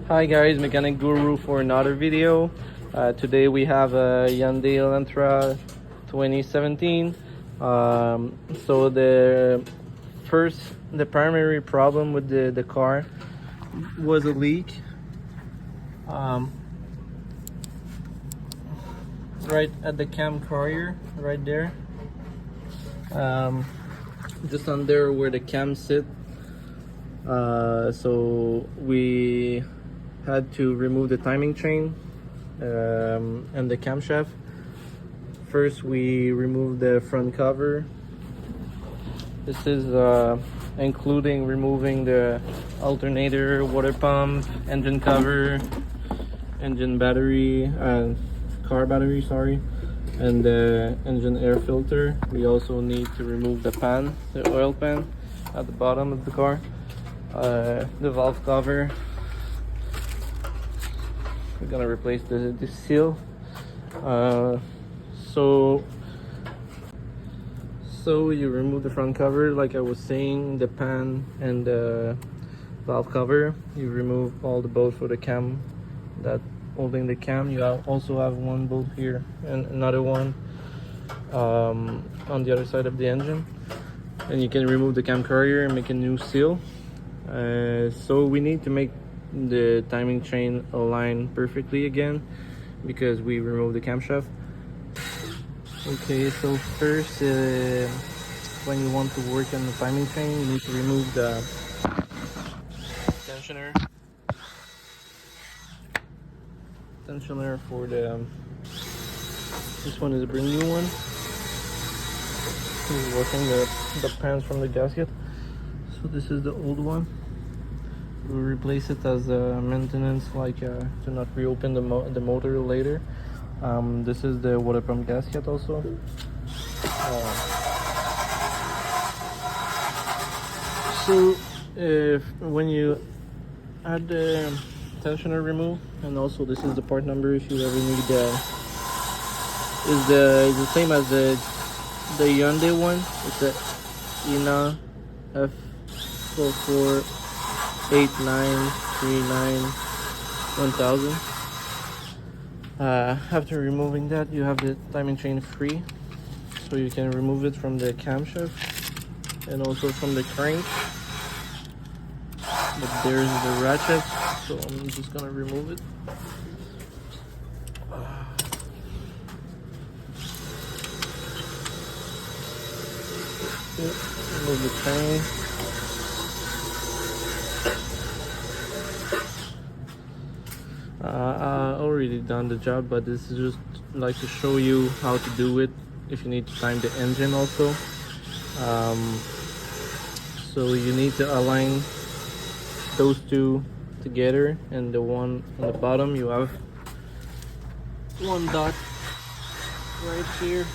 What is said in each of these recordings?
Hi guys, Mechanic Guru for another video. Today we have a Hyundai Elantra 2017. So the primary problem with the car was a leak. Right at the cam carrier, right there. Just under where the cams sit. So we had to remove the timing chain and the camshaft. First we removed the front cover. This is including removing the alternator, water pump, engine cover, engine battery, car battery, sorry, and the engine air filter. We also need to remove the pan, the oil pan at the bottom of the car, the valve cover. We're gonna replace the seal. So you remove the front cover, like I was saying, the pan and the valve cover. You remove all the bolts for the cam that holding the cam. You also have one bolt here and another one on the other side of the engine, and you can remove the cam carrier and make a new seal. So we need to make the timing chain align perfectly again because we removed the camshaft. Okay, so first when you want to work on the timing chain, you need to remove the tensioner for the this one is a brand new one. This is working the pans from the gasket. So this is the old one. We'll replace it as a maintenance, like to not reopen the motor later. This is the water pump gasket also. So when you add the tensioner remove, and also this is the part number if you ever need is the same as the Hyundai one. It's a INA F4489391000. After removing that, you have the timing chain free, so you can remove it from the camshaft and also from the crank. But there's the ratchet, so I'm just gonna remove it. Remove the chain. I already done the job, but this is just like to show you how to do it if you need to time the engine also. So you need to align those two together, and the one on the bottom you have one dot right here,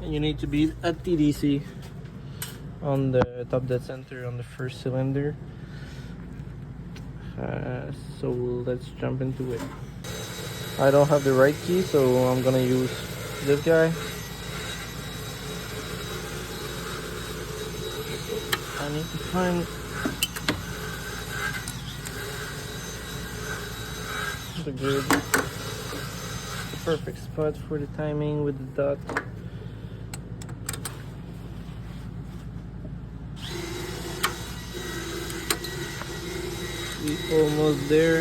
and you need to be at TDC on the top dead center on the first cylinder. So let's jump into it. I don't have the right key, so I'm gonna use this guy. I need to find the perfect spot for the timing with the dot. We're almost there.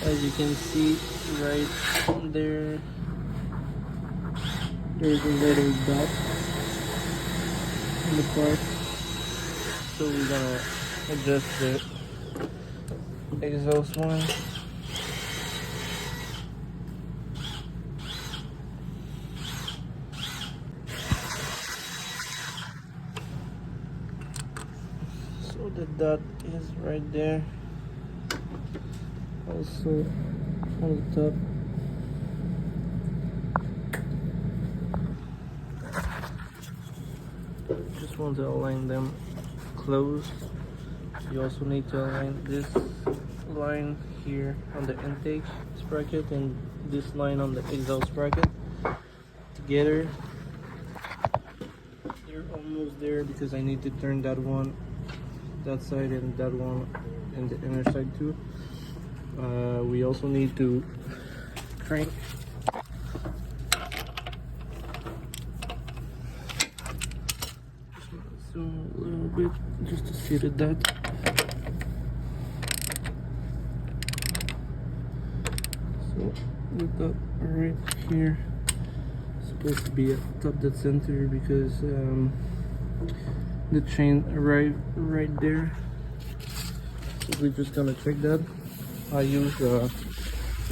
As you can see right there, there's a little dot in the part. So we're gonna adjust the exhaust one. So the dot is right there. Also on the top. Just want to align them close. You also need to align this line here on the intake sprocket and this line on the exhaust sprocket together. we're almost there because I need to turn that one, that side, and that one, and the inner side too. We also need to crank. Zoom a little bit just to see the dot. So with that right here, it's supposed to be at top dead center because the chain arrived right there. So we're just gonna check that. I use the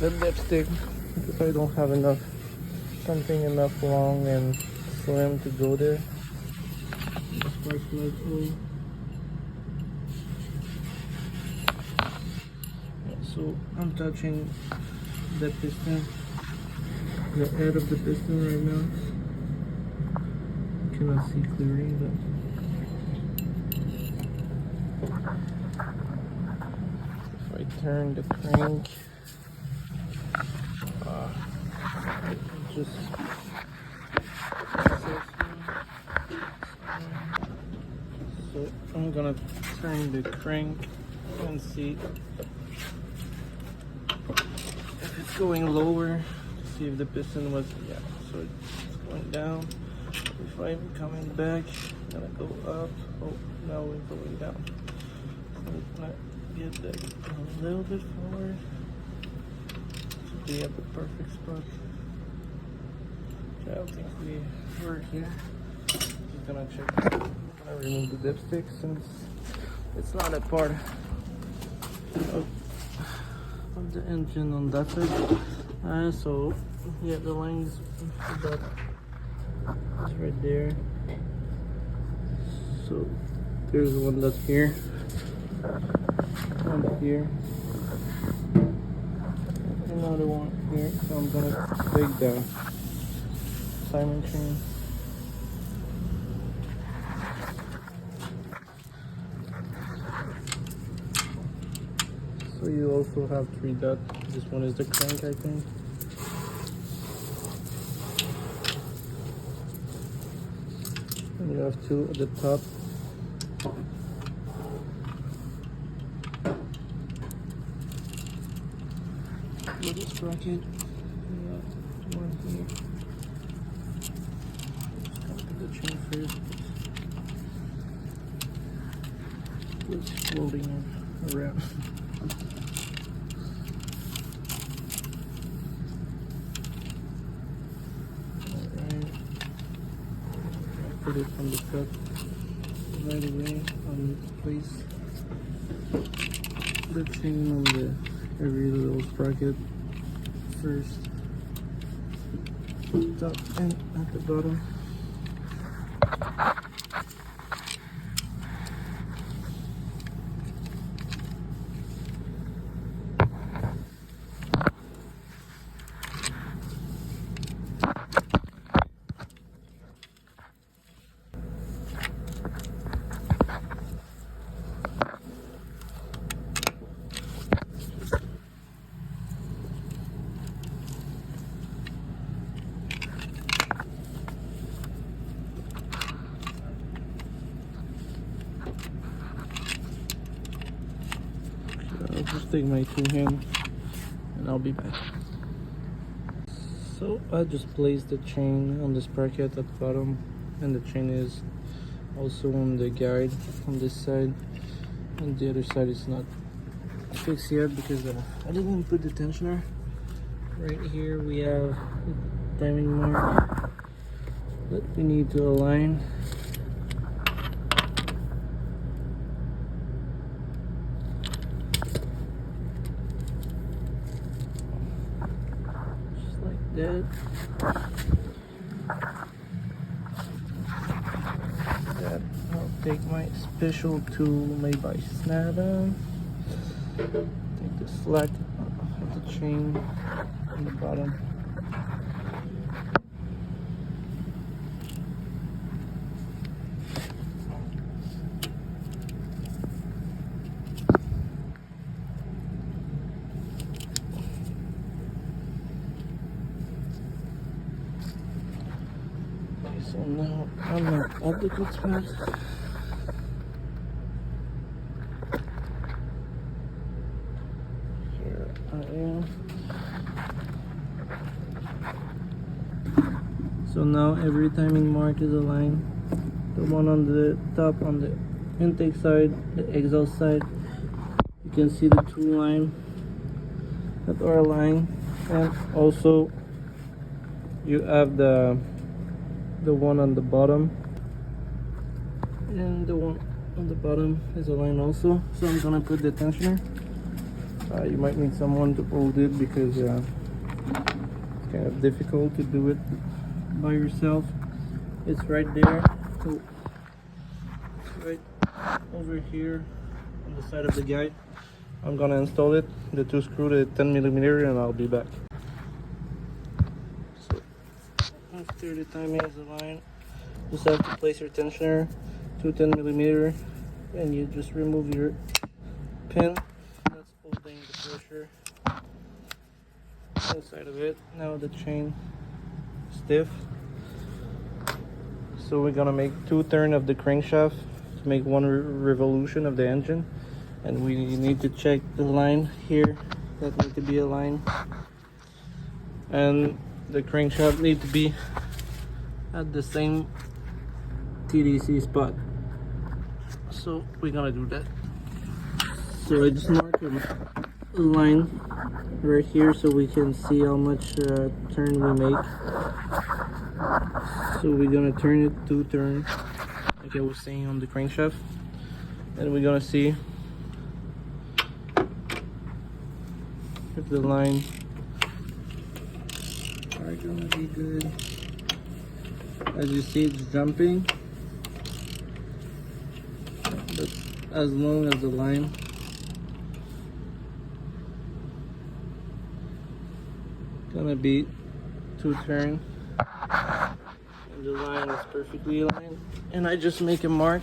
lipstick because I don't have something enough long and slim to go there. The spark plug oil. So I'm touching the piston, the head of the piston right now. You cannot see clearly, but if I turn the crank, just so I'm gonna turn the crank and see if it's going lower, to see if the piston was, yeah, so it's going down. If I'm coming back, I'm gonna go up. Oh, now we're going down. So I'm gonna get that a little bit forward to be at the perfect spot. Okay, I don't think we were here. Just gonna check. I'm gonna remove the dipstick since it's not a part of the engine on that side. So yeah, the lines that is right there. So there's one that's here, one here, another one here. So I'm gonna take the timing chain. So you also have 3 dots. This one is the crank, I think. And you have 2 at the top. With this bracket, one here. Just gonna put the chain first. It's floating around. Put it on the cut right away on place the chain on the every little sprocket first, top and at the bottom. I'll just take my 2 hands and I'll be back. So I just placed the chain on the sprocket at the bottom, and the chain is also on the guide on this side, and the other side is not fixed yet because I didn't put the tensioner. Right here we have the timing mark that we need to align. That. I'll take my special tool made by Snap-on. Take the slack of the chain on the bottom. So now I'm at the good spot. Here I am. So now every timing mark is aligned. The one on the top on the intake side, the exhaust side. You can see the two lines that are aligned, and also you have the one on the bottom, and the one on the bottom is aligned also. So I'm gonna put the tensioner. You might need someone to hold it because it's kind of difficult to do it by yourself. It's right there. So it's right over here on the side of the guide. I'm gonna install it, the two screw, the 10mm, and I'll be back. So after the timing is aligned, you just have to place your tensioner to 10mm, and you just remove your pin that's holding the pressure inside of it. Now the chain stiff. So we're gonna make 2 turns of the crankshaft to make 1 revolution of the engine, and we need to check the line here that need to be aligned, and the crankshaft need to be at the same TDC spot. So we're gonna do that. So I just marked a line right here so we can see how much turn we make. So we're gonna turn it 2 turns, like I was saying on the crankshaft, and we're gonna see if the line are gonna be good. As you see, it's jumping, but as long as the line gonna be 2 turns and the line is perfectly aligned, and I just make a mark.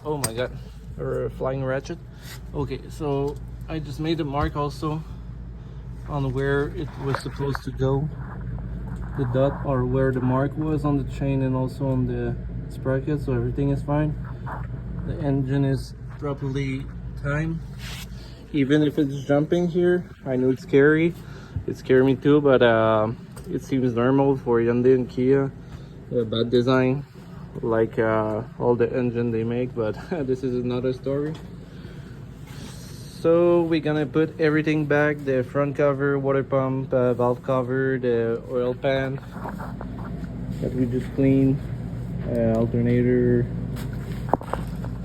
Oh my god, or a flying ratchet. Okay, so I just made a mark also on where it was supposed to go, the dot, or where the mark was on the chain and also on the sprocket, so everything is fine. The engine is properly timed. Even if it's jumping here, I know it's scary. It scared me too, but it seems normal for Hyundai and Kia. Bad design, like all the engine they make, but this is another story. So we're gonna put everything back: the front cover, water pump, valve cover, the oil pan that we just cleaned, alternator,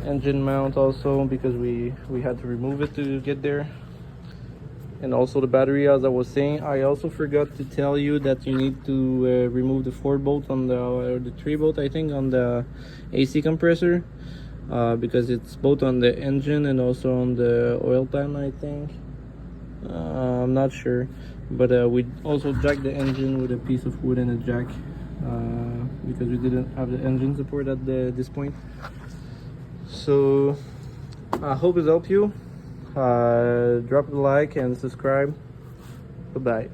engine mount also, because we had to remove it to get there, and also the battery. As I was saying, I also forgot to tell you that you need to remove the 4 bolt on the 3 bolt, I think, on the AC compressor, because it's both on the engine and also on the oil pan, I think. I'm not sure, but we also jacked the engine with a piece of wood and a jack, because we didn't have the engine support at this point. So I hope it helped you. Drop a like and subscribe. Goodbye.